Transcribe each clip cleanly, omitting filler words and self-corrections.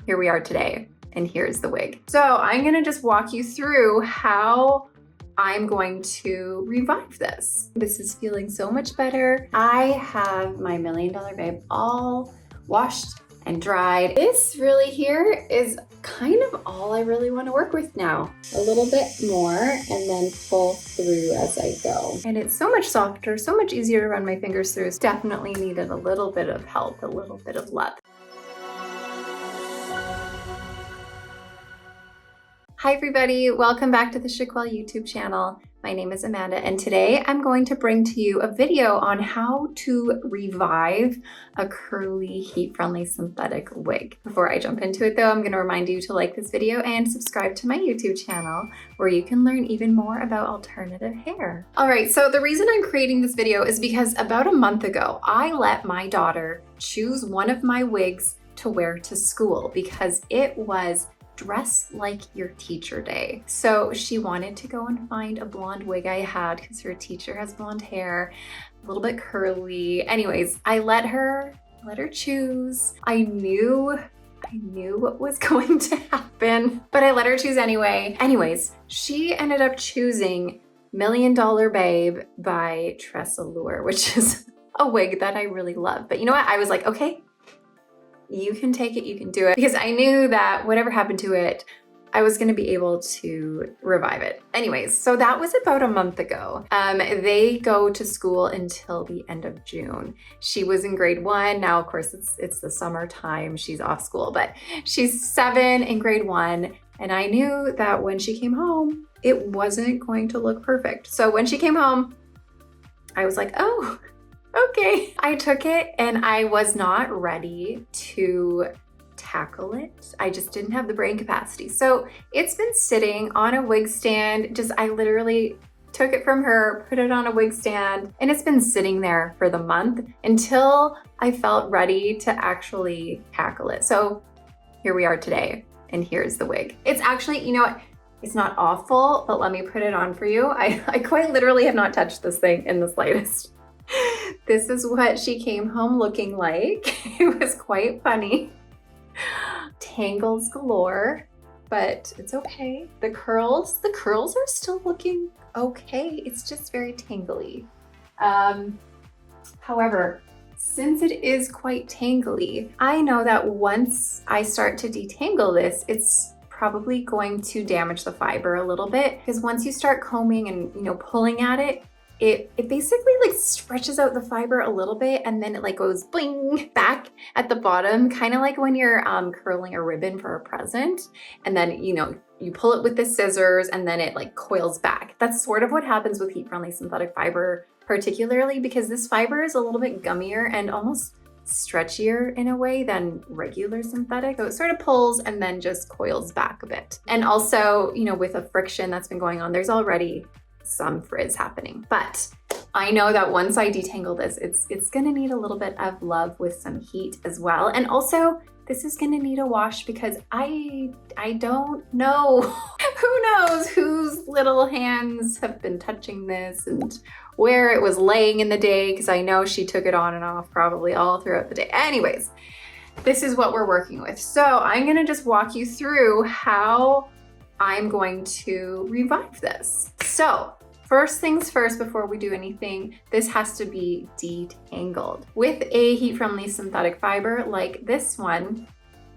here we are today, and here's the wig. So I'm gonna just walk you through how I'm going to revive this. This is feeling so much better. I have my $1 Million Babe all washed and dried. This really here is kind of all I really want to work with now. A little bit more and then pull through as I go. And it's so much softer, so much easier to run my fingers through. It's definitely needed a little bit of help, a little bit of love. Hi everybody, welcome back to the Chiquel YouTube channel. My name is Amanda and today I'm going to bring to you a video on how to revive a curly, heat-friendly synthetic wig. Before I jump into it though, I'm gonna remind you to like this video and subscribe to my YouTube channel where you can learn even more about alternative hair. All right, so the reason I'm creating this video is because about a month ago, I let my daughter choose one of my wigs to wear to school because it was dress like your teacher day. So she wanted to go and find a blonde wig I had because her teacher has blonde hair, a little bit curly. Anyways, I let her choose. I knew what was going to happen, but I let her choose anyway. Anyways, she ended up choosing $1 Million Babe by TressAllure, which is a wig that I really love. But you know what? I was like, okay, you can take it, you can do it. Because I knew that whatever happened to it, I was gonna be able to revive it. Anyways, so that was about a month ago. They go to school until the end of June. She was in grade 1. Now, of course, it's the summertime. She's off school, but she's 7 in grade 1. And I knew that when she came home, it wasn't going to look perfect. So when she came home, I was like, oh, okay. I took it and I was not ready to tackle it. I just didn't have the brain capacity. So it's been sitting on a wig stand. I literally took it from her, put it on a wig stand, and it's been sitting there for the month until I felt ready to actually tackle it. So here we are today, and here's the wig. It's actually, you know what? It's not awful, but let me put it on for you. I quite literally have not touched this thing in the slightest. This is what she came home looking like. It was quite funny. Tangles galore, but it's okay. The curls are still looking okay. It's just very tangly. However, since it is quite tangly, I know that once I start to detangle this, it's probably going to damage the fiber a little bit because once you start combing and, you know, pulling at it, it basically like stretches out the fiber a little bit and then it like goes bling back at the bottom, kind of like when you're curling a ribbon for a present and then, you know, you pull it with the scissors and then it like coils back. That's sort of what happens with heat-friendly synthetic fiber, particularly because this fiber is a little bit gummier and almost stretchier in a way than regular synthetic. So it sort of pulls and then just coils back a bit. And also, you know, with the friction that's been going on, there's already some frizz happening. But I know that once I detangle this, it's gonna need a little bit of love with some heat as well. And also, this is gonna need a wash because I don't know. Who knows whose little hands have been touching this and where it was laying in the day, because I know she took it on and off probably all throughout the day. Anyways, this is what we're working with. So I'm gonna just walk you through how I'm going to revive this. So first things first, before we do anything, this has to be detangled. With a heat-friendly synthetic fiber like this one,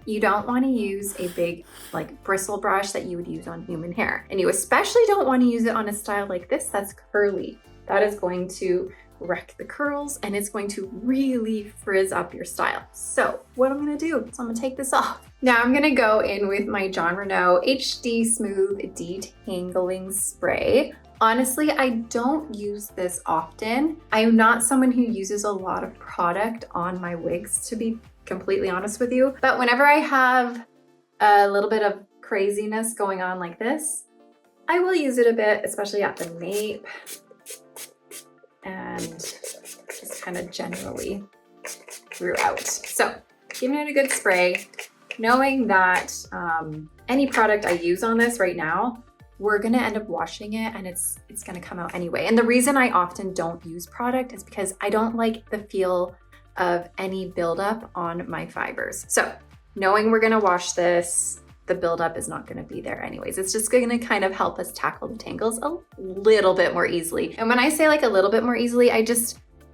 you don't want to use a big like bristle brush that you would use on human hair. And you especially don't want to use it on a style like this that's curly. That is going to wreck the curls and it's going to really frizz up your style. So what I'm gonna do is I'm gonna take this off. Now I'm gonna go in with my Jon Renau HD Smooth Detangling Spray. Honestly, I don't use this often. I am not someone who uses a lot of product on my wigs, to be completely honest with you. But whenever I have a little bit of craziness going on like this, I will use it a bit, especially at the nape and just kind of generally throughout. So giving it a good spray, knowing that any product I use on this right now, we're gonna end up washing it and it's gonna come out anyway. And the reason I often don't use product is because I don't like the feel of any buildup on my fibers. So knowing we're gonna wash this, the buildup is not gonna be there anyways. It's just gonna kind of help us tackle the tangles a little bit more easily. And when I say like a little bit more easily, I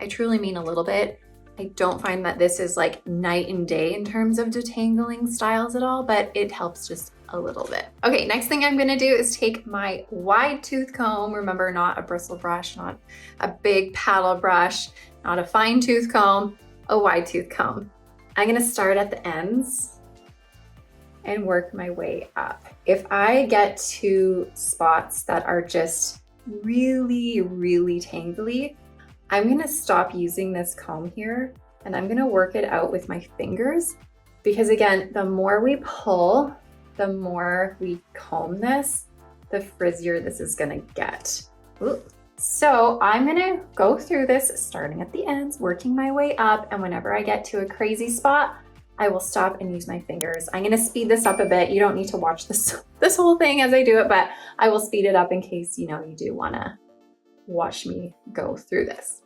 truly mean a little bit. I don't find that this is like night and day in terms of detangling styles at all, but it helps just a little bit. Okay, next thing I'm gonna do is take my wide tooth comb. Remember, not a bristle brush, not a big paddle brush, not a fine tooth comb, a wide tooth comb. I'm gonna start at the ends and work my way up. If I get to spots that are just really, really tangly, I'm gonna stop using this comb here and I'm gonna work it out with my fingers, because again, the more we pull, the more we comb this, the frizzier this is gonna get. Ooh. So I'm gonna go through this starting at the ends, working my way up, and whenever I get to a crazy spot, I will stop and use my fingers. I'm gonna speed this up a bit. You don't need to watch this whole thing as I do it, but I will speed it up in case you do wanna watch me go through this.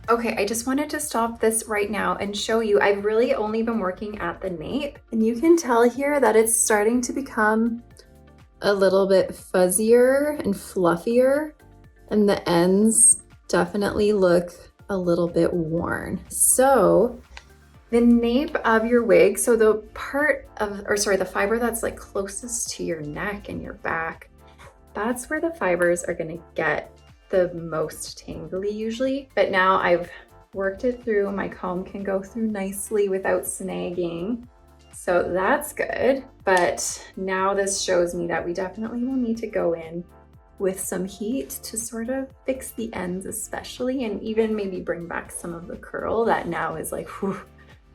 Okay, I just wanted to stop this right now and show you, I've really only been working at the nape, and you can tell here that it's starting to become a little bit fuzzier and fluffier, and the ends definitely look a little bit worn. So the nape of your wig, so the the fiber that's like closest to your neck and your back, that's where the fibers are gonna get the most tangly usually. But now I've worked it through, my comb can go through nicely without snagging. So that's good. But now this shows me that we definitely will need to go in with some heat to sort of fix the ends especially, and even maybe bring back some of the curl that now is like, whew,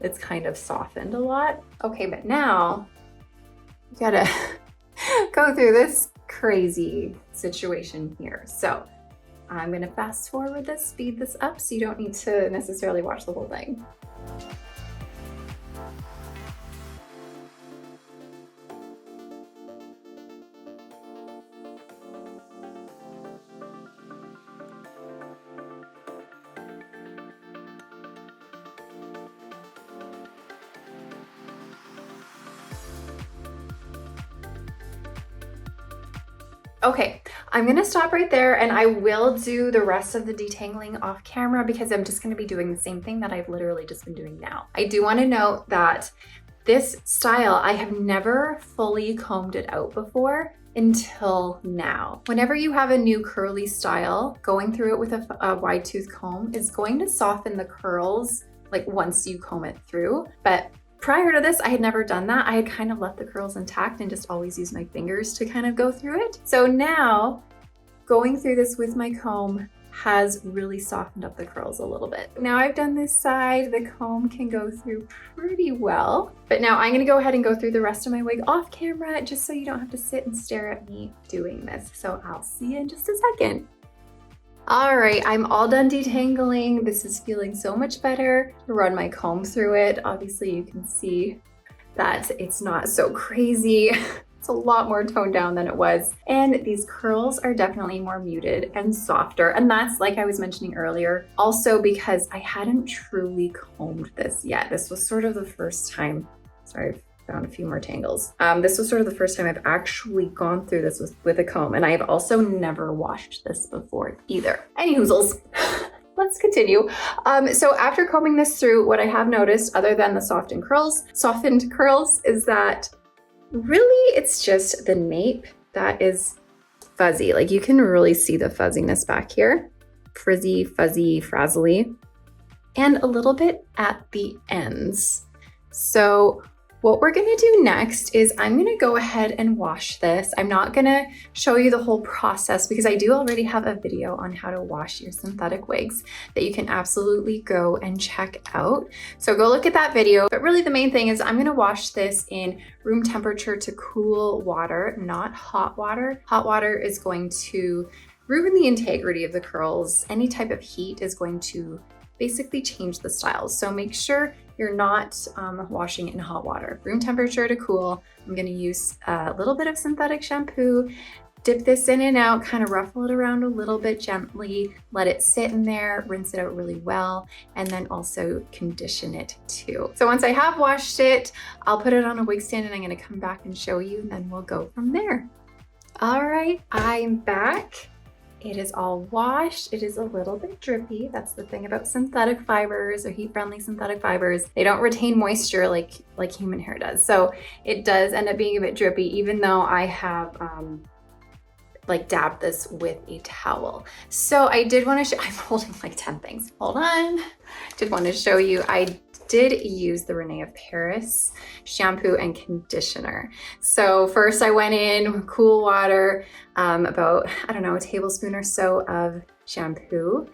it's kind of softened a lot. Okay, but now you gotta go through this crazy situation here. So I'm gonna fast forward this, speed this up, so you don't need to necessarily watch the whole thing. Okay, I'm gonna stop right there, and I will do the rest of the detangling off camera because I'm just gonna be doing the same thing that I've literally just been doing now. I do wanna note that this style, I have never fully combed it out before until now. Whenever you have a new curly style, going through it with a wide tooth comb is going to soften the curls like once you comb it through. But prior to this, I had never done that. I had kind of left the curls intact and just always used my fingers to kind of go through it. So now, going through this with my comb has really softened up the curls a little bit. Now I've done this side, the comb can go through pretty well. But now I'm gonna go ahead and go through the rest of my wig off camera just so you don't have to sit and stare at me doing this. So I'll see you in just a second. All right, I'm all done detangling. This is feeling so much better. To run my comb through it, obviously you can see that it's not so crazy. It's a lot more toned down than it was. And these curls are definitely more muted and softer. And that's, like I was mentioning earlier, also because I hadn't truly combed this yet. This was sort of the first time, sorry, found a few more tangles. This was sort of the first time I've actually gone through this with a comb, and I've also never washed this before either. Any hoozles. Let's continue. So after combing this through, what I have noticed, other than the softened curls, is that really it's just the nape that is fuzzy. Like you can really see the fuzziness back here. Frizzy, fuzzy, frazzly, and a little bit at the ends. So what we're gonna do next is I'm gonna go ahead and wash this. I'm not gonna show you the whole process because I do already have a video on how to wash your synthetic wigs that you can absolutely go and check out. So go look at that video. But really the main thing is I'm gonna wash this in room temperature to cool water, not hot water. Hot water is going to ruin the integrity of the curls. Any type of heat is going to basically change the styles. So make sure you're not washing it in hot water. Room temperature to cool. I'm gonna use a little bit of synthetic shampoo, dip this in and out, kind of ruffle it around a little bit gently, let it sit in there, rinse it out really well, and then also condition it too. So once I have washed it, I'll put it on a wig stand and I'm gonna come back and show you, and then we'll go from there. All right, I'm back. It is all washed. It is a little bit drippy. That's the thing about synthetic fibers or heat-friendly synthetic fibers. They don't retain moisture like human hair does. So it does end up being a bit drippy, even though I have like dabbed this with a towel. So I did want to show, I'm holding like 10 things. Hold on. Did want to show you, I did use the Renee of Paris shampoo and conditioner. So first I went in cool water, about, I don't know, a tablespoon or so of shampoo.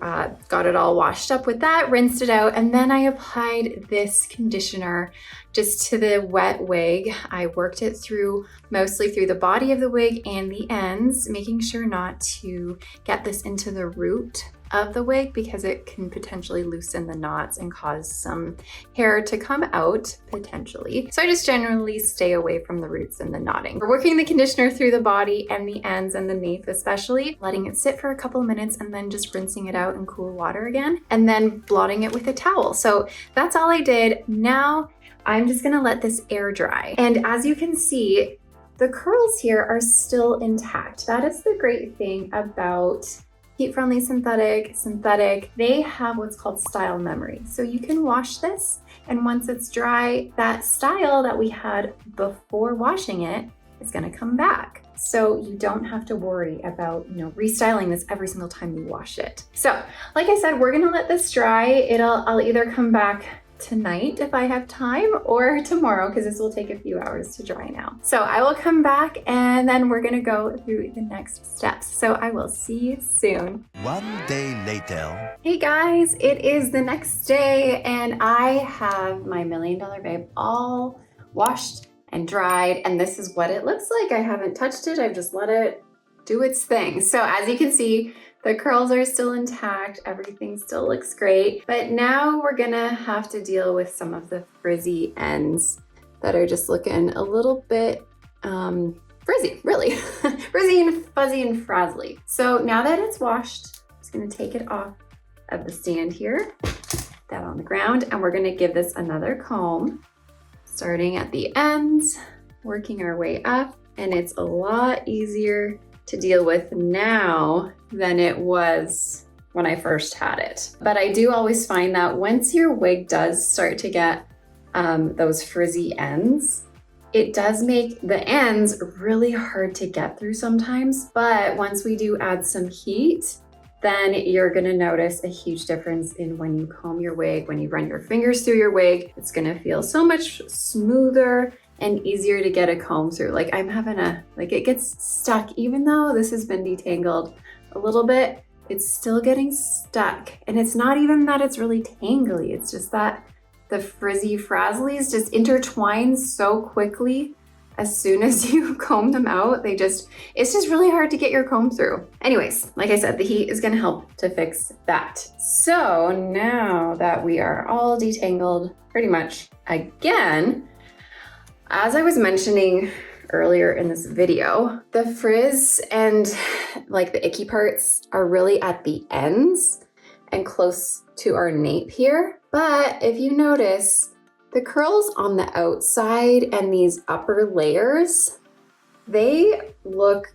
Got it all washed up with that, rinsed it out, and then I applied this conditioner just to the wet wig. I worked it through, mostly through the body of the wig and the ends, making sure not to get this into the root of the wig because it can potentially loosen the knots and cause some hair to come out potentially. So I just generally stay away from the roots and the knotting. We're working the conditioner through the body and the ends and the nape especially, letting it sit for a couple of minutes and then just rinsing it out in cool water again and then blotting it with a towel. So that's all I did. Now I'm just gonna let this air dry. And as you can see, the curls here are still intact. That is the great thing about heat-friendly synthetic, they have what's called style memory. So you can wash this, and once it's dry, that style that we had before washing it is gonna come back. So you don't have to worry about, restyling this every single time you wash it. So, like I said, we're gonna let this dry. I'll either come back tonight if I have time or tomorrow because this will take a few hours to dry now. So I will come back and then we're gonna go through the next steps. So I will see you soon. One day later. Hey guys, it is the next day and I have my $1 Million Babe all washed and dried, and this is what it looks like. I haven't touched it, I've just let it do its thing. So as you can see, the curls are still intact, everything still looks great, but now we're gonna have to deal with some of the frizzy ends that are just looking a little bit frizzy, really. Frizzy and fuzzy and frazzly. So now that it's washed, I'm just gonna take it off of the stand here, put that on the ground, and we're gonna give this another comb, starting at the ends, working our way up, and it's a lot easier to deal with now than it was when I first had it. But I do always find that once your wig does start to get those frizzy ends, it does make the ends really hard to get through sometimes. But once we do add some heat, then you're gonna notice a huge difference in when you comb your wig, when you run your fingers through your wig, it's gonna feel so much smoother and easier to get a comb through. Like I'm having it gets stuck, even though this has been detangled a little bit, it's still getting stuck. And it's not even that it's really tangly, it's just that the frizzy frazzlies just intertwine so quickly as soon as you comb them out. It's just really hard to get your comb through. Anyways, like I said, the heat is gonna help to fix that. So now that we are all detangled pretty much again, as I was mentioning earlier in this video, the frizz and like the icky parts are really at the ends and close to our nape here. But if you notice, the curls on the outside and these upper layers, they look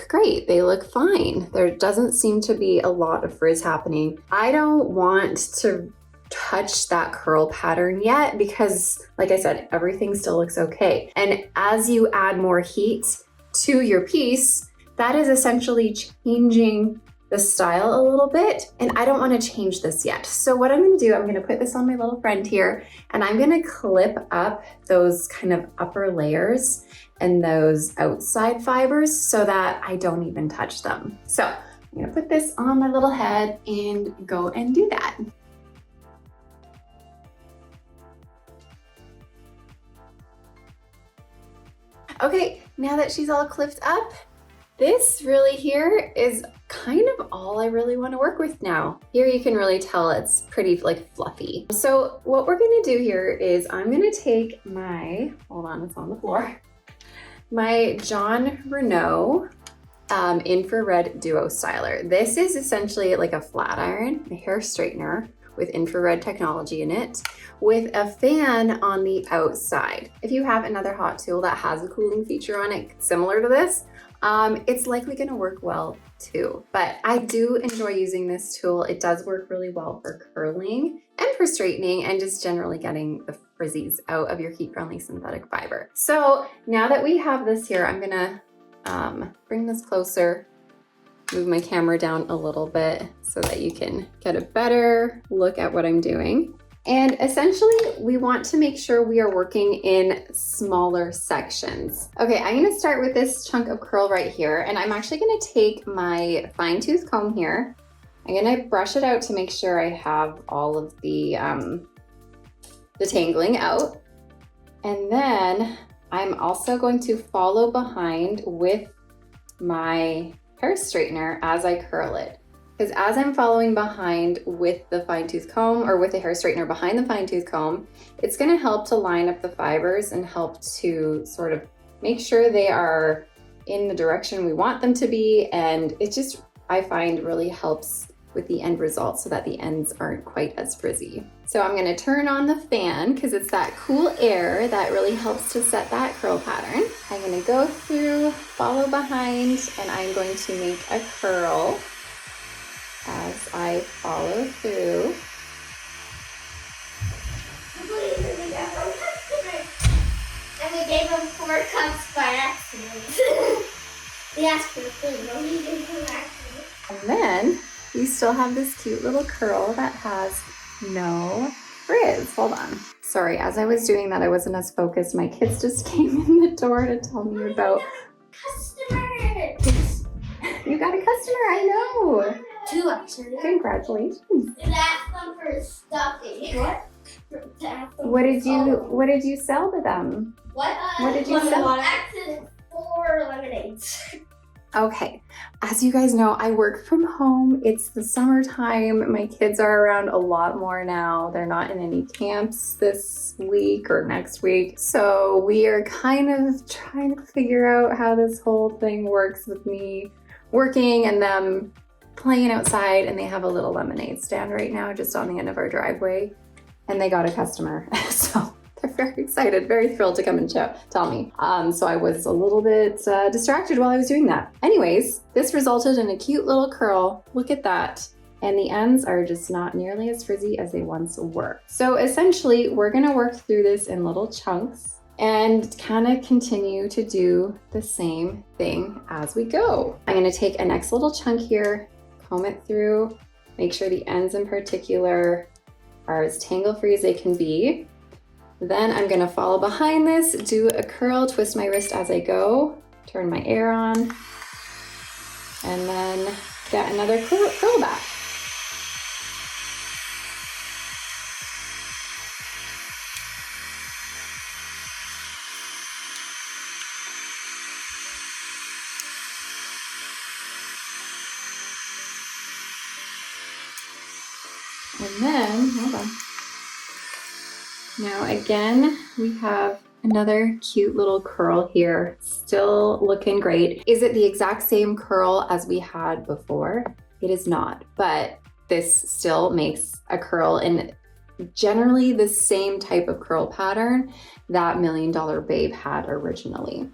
great. They look fine. There doesn't seem to be a lot of frizz happening. I don't want to touch that curl pattern yet because, like I said, everything still looks okay. And as you add more heat to your piece, that is essentially changing the style a little bit, and I don't want to change this yet. So what I'm going to do, I'm going to put this on my little friend here, and I'm going to clip up those kind of upper layers and those outside fibers so that I don't even touch them. So I'm going to put this on my little head and go and do that. Okay, now that she's all clipped up, This really here is kind of all I really want to work with now. Here you can really tell it's pretty like fluffy. So what we're gonna do here is I'm gonna take my, hold on, it's on the floor, my John Renault infrared duo styler. This is essentially like a flat iron, a hair straightener with infrared technology in it, with a fan on the outside. If you have another hot tool that has a cooling feature on it similar to this, it's likely gonna work well too. But I do enjoy using this tool. It does work really well for curling and for straightening and just generally getting the frizzies out of your heat-friendly synthetic fiber. So now that we have this here, I'm gonna bring this closer, move my camera down a little bit so that you can get a better look at what I'm doing. And essentially, we want to make sure we are working in smaller sections. Okay, I'm gonna start with this chunk of curl right here, and I'm actually gonna take my fine tooth comb here. I'm gonna brush it out to make sure I have all of the detangling out. And then I'm also going to follow behind with my hair straightener as I curl it. Because as I'm following behind with the fine tooth comb, or with the hair straightener behind the fine tooth comb, it's gonna help to line up the fibers and help to sort of make sure they are in the direction we want them to be. And it just, I find, really helps with the end result so that the ends aren't quite as frizzy. So I'm gonna turn on the fan because it's that cool air that really helps to set that curl pattern. I'm gonna go through, follow behind, and I'm going to make a curl as I follow through. And we gave him 4 cups by accident. We asked for food, but we gave him accident. And then we still have this cute little curl that has no frizz. Hold on. Sorry, as I was doing that, I wasn't as focused. My kids just came in the door to tell me about Customers. You got a customer, I know. 2 actually. Congratulations. And ask them for stuffing. What? What did you sell to them? What? What did you sell? Accident 4 lemonades. Okay, as you guys know, I work from home. It's the summertime. My kids are around a lot more now. They're not in any camps this week or next week. So we are kind of trying to figure out how this whole thing works with me working and them playing outside. And they have a little lemonade stand right now just on the end of our driveway. And they got a customer. So they're very excited, very thrilled to come and tell me. So I was a little bit distracted while I was doing that. Anyways, this resulted in a cute little curl. Look at that. And the ends are just not nearly as frizzy as they once were. So essentially, we're gonna work through this in little chunks and kind of continue to do the same thing as we go. I'm gonna take a next little chunk here, comb it through, make sure the ends in particular are as tangle-free as they can be. Then I'm gonna follow behind this, do a curl, twist my wrist as I go, turn my air on, and then get another curl back. And then, hold on. Now again, we have another cute little curl here, still looking great. Is it the exact same curl as we had before? It is not, but this still makes a curl in generally the same type of curl pattern that $1 Million Babe had originally.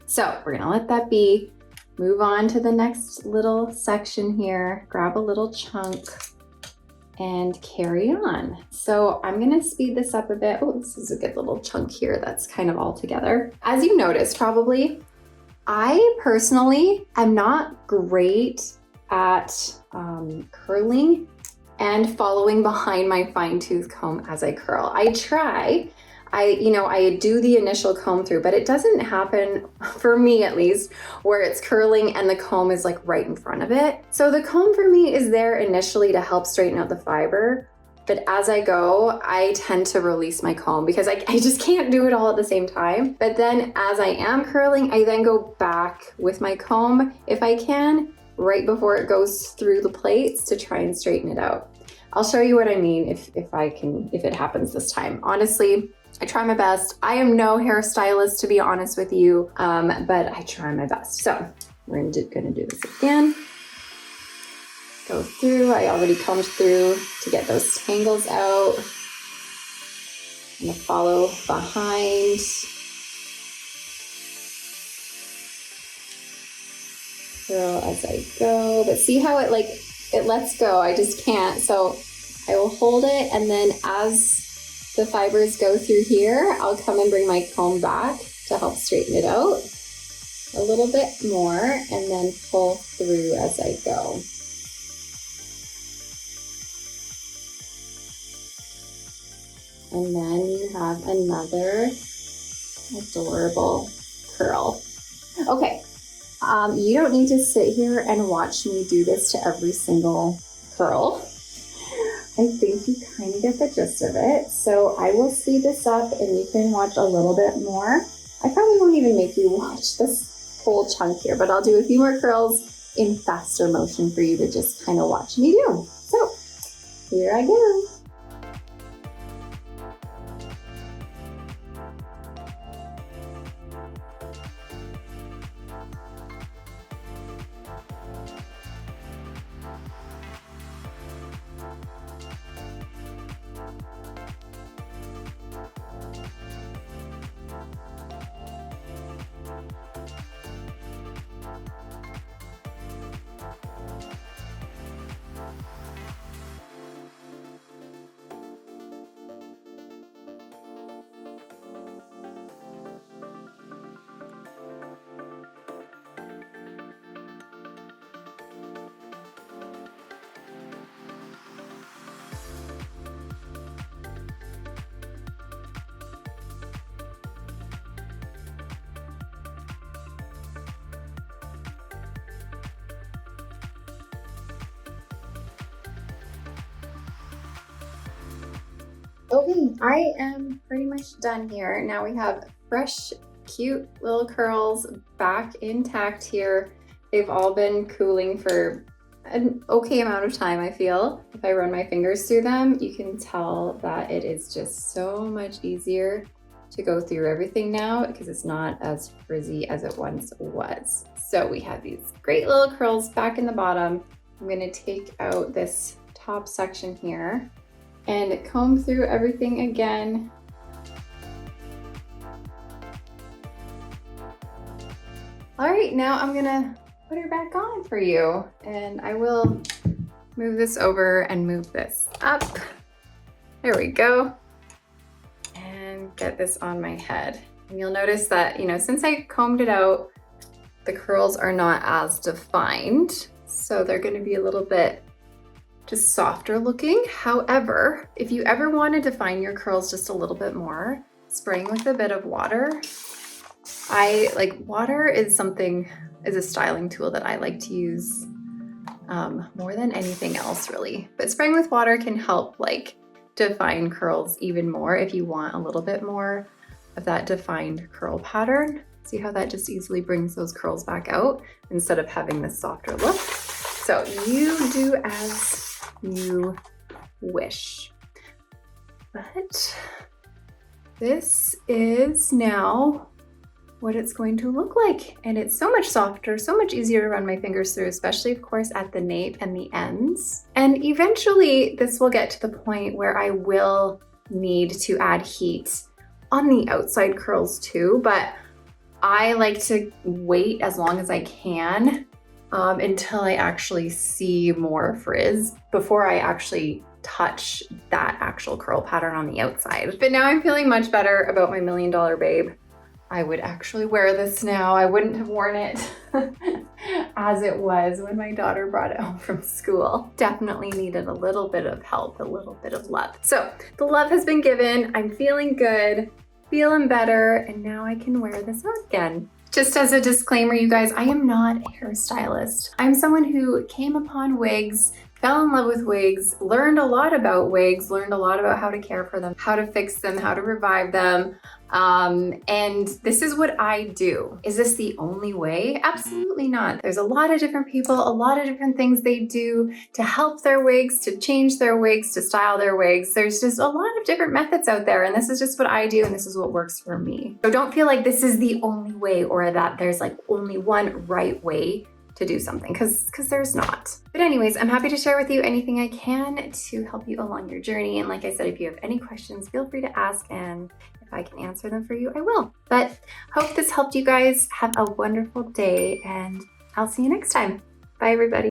So we're gonna let that be, move on to the next little section here, grab a little chunk, and carry on. So I'm gonna speed this up a bit. Oh, this is a good little chunk here that's kind of all together. As you noticed probably, I personally am not great at curling and following behind my fine tooth comb as I curl. I try, I do the initial comb through, but it doesn't happen, for me at least, where it's curling and the comb is like right in front of it. So the comb for me is there initially to help straighten out the fiber, But as I go, I tend to release my comb because I just can't do it all at the same time. But then as I am curling, I then go back with my comb, if I can, right before it goes through the plaits to try and straighten it out. I'll show you what I mean if it happens this time. Honestly, I try my best. I am no hairstylist, to be honest with you, but I try my best. So we're gonna do this again. Go through, I already combed through to get those tangles out. I'm gonna follow behind. Curl as I go, but see how it lets go, I just can't. So I will hold it, and then as the fibers go through here, I'll come and bring my comb back to help straighten it out a little bit more, and then pull through as I go. And then you have another adorable curl. Okay, you don't need to sit here and watch me do this to every single curl. I think you kind of get the gist of it. So I will speed this up and you can watch a little bit more. I probably won't even make you watch this whole chunk here, but I'll do a few more curls in faster motion for you to just kind of watch me do. So here I go. Okay, I am pretty much done here. Now we have fresh, cute little curls back intact here. They've all been cooling for an okay amount of time, I feel. If I run my fingers through them, you can tell that it is just so much easier to go through everything now because it's not as frizzy as it once was. So we have these great little curls back in the bottom. I'm gonna take out this top section here and comb through everything again. All right, now I'm gonna put her back on for you, and I will move this over and move this up. There we go. And get this on my head. And you'll notice that, since I combed it out, the curls are not as defined. So they're gonna be a little bit just softer looking. However, if you ever want to define your curls just a little bit more, spraying with a bit of water. Water is a styling tool that I like to use more than anything else really. But spraying with water can help define curls even more if you want a little bit more of that defined curl pattern. See how that just easily brings those curls back out instead of having this softer look. So you do as you wish. But this is now what it's going to look like. And it's so much softer, so much easier to run my fingers through, especially of course at the nape and the ends. And eventually this will get to the point where I will need to add heat on the outside curls too, but I like to wait as long as I can until I actually see more frizz before I actually touch that actual curl pattern on the outside. But now I'm feeling much better about my $1 Million Babe. I would actually wear this now. I wouldn't have worn it as it was when my daughter brought it home from school. Definitely needed a little bit of help, a little bit of love. So the love has been given. I'm feeling good, feeling better, and now I can wear this out again. Just as a disclaimer, you guys, I am not a hairstylist. I'm someone who came upon wigs fell in love with wigs, learned a lot about wigs, learned a lot about how to care for them, how to fix them, how to revive them. And this is what I do. Is this the only way? Absolutely not. There's a lot of different people, a lot of different things they do to help their wigs, to change their wigs, to style their wigs. There's just a lot of different methods out there, and this is just what I do, and this is what works for me. So don't feel like this is the only way or that there's like only one right way to do something, because there's not. But anyways, I'm happy to share with you anything I can to help you along your journey. And like I said, if you have any questions, feel free to ask, and if I can answer them for you, I will. But hope this helped you guys. Have a wonderful day, and I'll see you next time. Bye, everybody.